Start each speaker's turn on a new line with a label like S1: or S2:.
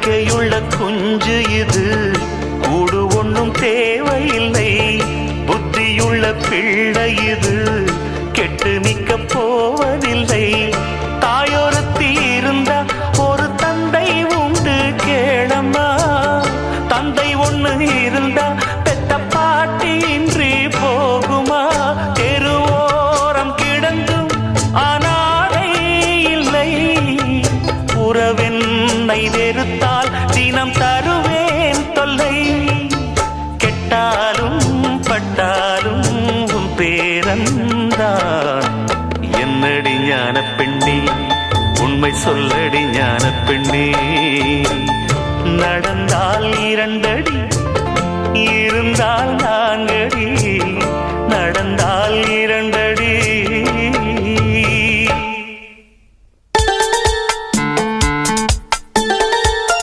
S1: ரெக்கையுள்ள குஞ்சு இது, கூடு ஒன்றும் தேவையில்லை. புத்தியுள்ள பிள்ளை இது, கெட்டு நிக்க போவதில்லை. தாயொருத்தி இருந்தா ஒரு தந்தை உண்டு கேளம்மா. தந்தை ஒண்ணு இருந்தா பெத்த பாட்டி இன்றி போகுமா? தெருவோரம் கிடந்தும் அனாதை இல்லை. உறவென்னை வெறுத்தால் தினம் தருவேன் தொல்லை. கெட்டாலும் பட்டாலும் உன் பேரந்தான். என்னடி ஞான பெண்ணே, உண்மை சொல்லடி ஞான பெண்ணே. நடந்தால் 2 அடி, இருந்தால் 4 அடி.